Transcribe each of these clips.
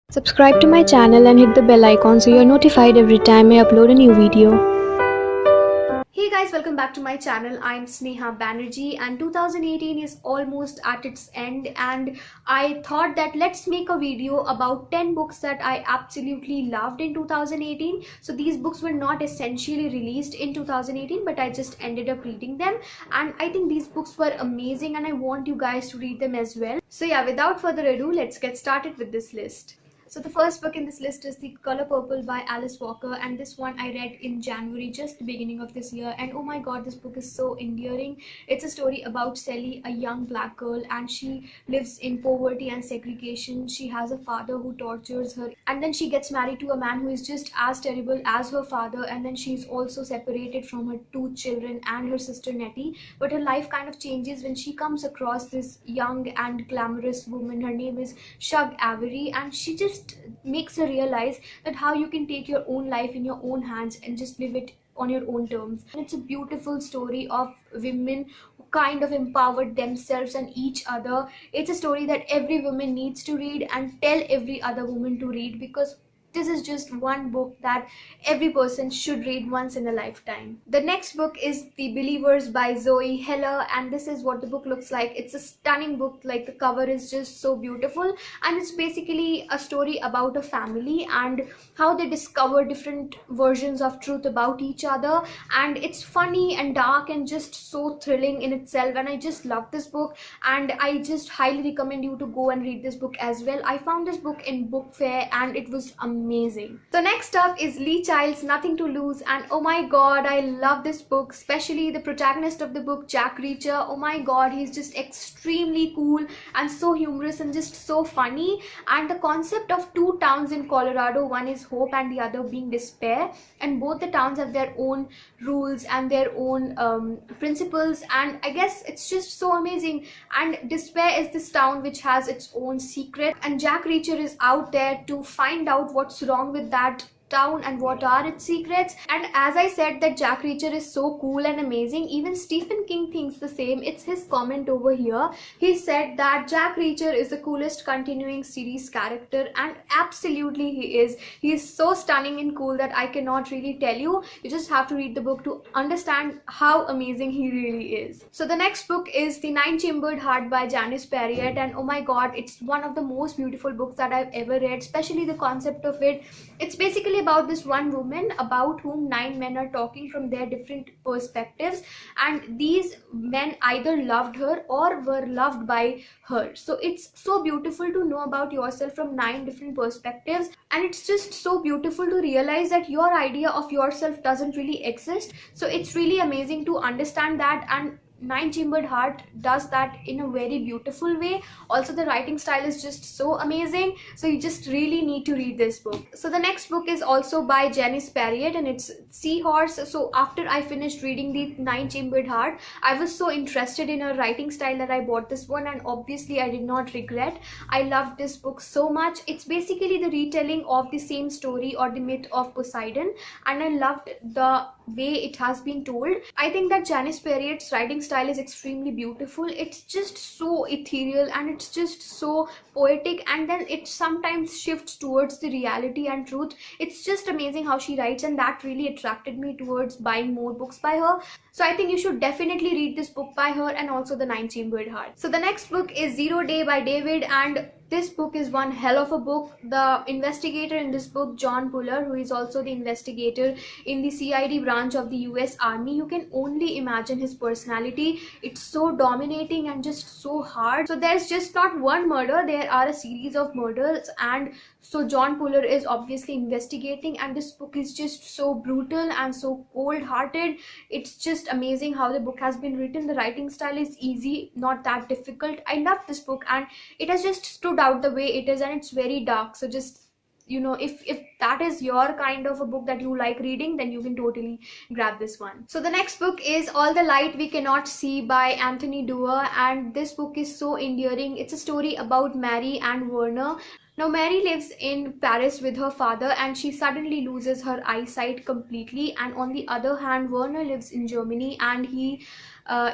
Subscribe to my channel and hit the bell icon so you're notified every time I upload a new video. Hey guys, welcome back to my channel. I'm Sneha Banerjee and 2018 is almost at its end, and I thought that let's make a video about 10 books that I absolutely loved in 2018. So these books were not essentially released in 2018, but I just ended up reading them, and I think these books were amazing and I want you guys to read them as well. So yeah, without further ado, let's get started with this list. So the first book in this list is The Color Purple by Alice Walker, and this one I read in January, just the beginning of this year, and oh my god, this book is so endearing. It's a story about Sally, a young black girl, and she lives in poverty and segregation. She has a father who tortures her, and then she gets married to a man who is just as terrible as her father, and then she's also separated from her two children and her sister Nettie. But her life kind of changes when she comes across this young and glamorous woman. Her name is Shug Avery, and she just makes her realize that how you can take your own life in your own hands and just live it on your own terms. And it's a beautiful story of women who kind of empowered themselves and each other. It's a story that every woman needs to read and tell every other woman to read, because this is just one book that every person should read once in a lifetime. The next book is The Believers by Zoe Heller, and this is what the book looks like. It's a stunning book. Like, the cover is just so beautiful, and it's basically a story about a family and how they discover different versions of truth about each other, and it's funny and dark and just so thrilling in itself, and I just love this book, and I just highly recommend you to go and read this book as well. I found this book in book fair and it was amazing. So next up is Lee Child's Nothing to Lose, and oh my god, I love this book, especially the protagonist of the book, Jack Reacher. Oh my god, he's just extremely cool and so humorous and just so funny. And the concept of two towns in Colorado, one is Hope and the other being Despair, and both the towns have their own rules and their own principles, and I guess it's just so amazing. And Despair is this town which has its own secret, and Jack Reacher is out there to find out what's wrong with that town and what are its secrets. And as I said that Jack Reacher is so cool and amazing, even Stephen King thinks the same. It's his comment over here. He said that Jack Reacher is the coolest continuing series character, and absolutely he is. He is so stunning and cool that I cannot really tell you. You just have to read the book to understand how amazing he really is. So the next book is The Nine-Chambered Heart by Janice Parriott, and oh my god, it's one of the most beautiful books that I've ever read, especially the concept of it. It's basically about this one woman about whom 9 men are talking from their different perspectives, and these men either loved her or were loved by her. So it's so beautiful to know about yourself from 9 different perspectives, and it's just so beautiful to realize that your idea of yourself doesn't really exist. So it's really amazing to understand that, and Nine-Chambered Heart does that in a very beautiful way. Also, the writing style is just so amazing, so you just really need to read this book. So the next book is also by Janice Parriott, and it's Seahorse. So after I finished reading The Nine-Chambered Heart, I was so interested in her writing style that I bought this one, and obviously I did not regret. I loved this book so much. It's basically the retelling of the same story or the myth of Poseidon, and I loved the way it has been told. I think that Janice Parriott's writing style is extremely beautiful. It's just so ethereal and it's just so poetic, and then it sometimes shifts towards the reality and truth. It's just amazing how she writes, and that really attracted me towards buying more books by her. So I think you should definitely read this book by her, and also The Nine-Chambered Heart. So the next book is Zero Day by David, and this book is one hell of a book. The investigator in this book, John Puller, who is also the investigator in the CID branch of the US Army, you can only imagine his personality. It's so dominating and just so hard. So there's just not one murder, there are a series of murders, and so John Puller is obviously investigating, and this book is just so brutal and so cold-hearted. It's just amazing how the book has been written. The writing style is easy, not that difficult. I love this book, and it has just stood out the way it is, and it's very dark. So just, you know, if that is your kind of a book that you like reading, then you can totally grab this one. So the next book is All the Light We Cannot See by Anthony Doerr, and this book is so endearing. It's a story about Mary and Werner. Now, Mary lives in Paris with her father, and she suddenly loses her eyesight completely, and on the other hand, Werner lives in Germany, and he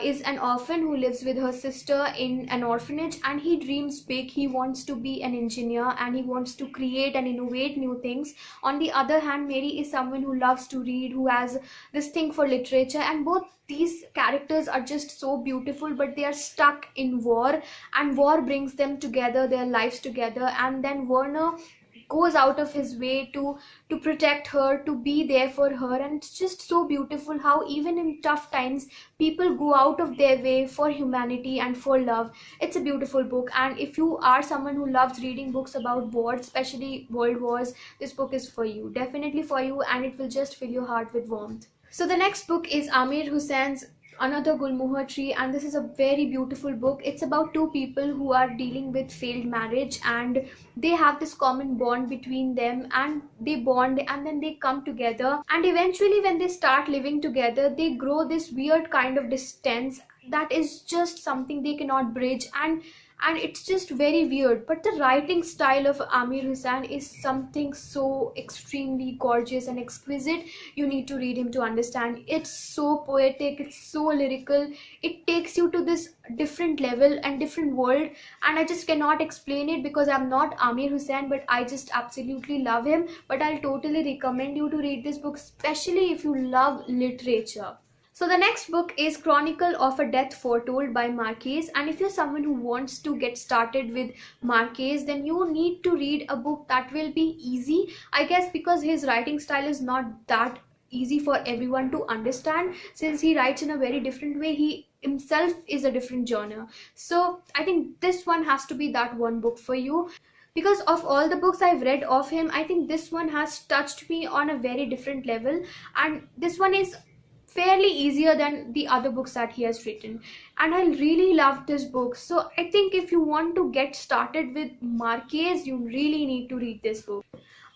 is an orphan who lives with her sister in an orphanage, and he dreams big. He wants to be an engineer and he wants to create and innovate new things. On the other hand, Mary is someone who loves to read, who has this thing for literature, and both these characters are just so beautiful, but they are stuck in war, and war brings them together, their lives together. And then Werner goes out of his way to protect her, to be there for her. And it's just so beautiful how even in tough times people go out of their way for humanity and for love. It's a beautiful book, and if you are someone who loves reading books about war, especially world wars, this book is for you, definitely for you, and it will just fill your heart with warmth. So the next book is Amir Hussein's Another Gulmohar Tree, and this is a very beautiful book. It's about two people who are dealing with failed marriage, and they have this common bond between them, and they bond and then they come together, and eventually when they start living together they grow this weird kind of distance that is just something they cannot bridge, and it's just very weird. But the writing style of Amir Hussain is something so extremely gorgeous and exquisite. You need to read him to understand. It's so poetic, it's so lyrical, it takes you to this different level and different world, and I just cannot explain it because I'm not Amir Hussain, but I just absolutely love him. But I'll totally recommend you to read this book, especially if you love literature. So the next book is Chronicle of a Death Foretold by Marquez, and if you're someone who wants to get started with Marquez, then you need to read a book that will be easy, I guess, because his writing style is not that easy for everyone to understand, since he writes in a very different way. He himself is a different genre. So I think this one has to be that one book for you. Because of all the books I've read of him, I think this one has touched me on a very different level, and this one is fairly easier than the other books that he has written, and I really loved this book. So I think if you want to get started with Marquez, you really need to read this book.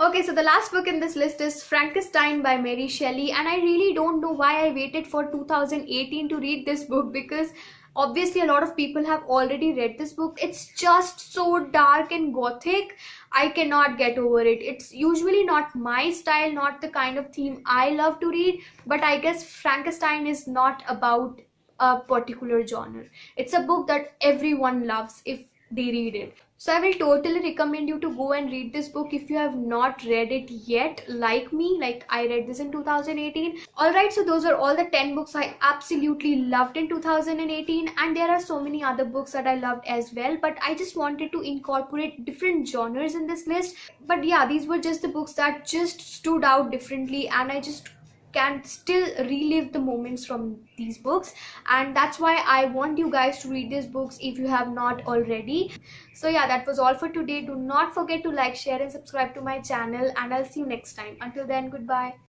Okay, so the last book in this list is Frankenstein by Mary Shelley, and I really don't know why I waited for 2018 to read this book, because obviously a lot of people have already read this book. It's just so dark and gothic. I cannot get over it. It's usually not my style, not the kind of theme I love to read, but I guess Frankenstein is not about a particular genre. It's a book that everyone loves if they read it. So I will totally recommend you to go and read this book if you have not read it yet, like me, like I read this in 2018. Alright, so those are all the 10 books I absolutely loved in 2018, and there are so many other books that I loved as well, but I just wanted to incorporate different genres in this list. But yeah, these were just the books that just stood out differently, and I just can still relive the moments from these books, and that's why I want you guys to read these books if you have not already. So yeah, that was all for today. Do not forget to like, share and subscribe to my channel, and I'll see you next time. Until then, goodbye.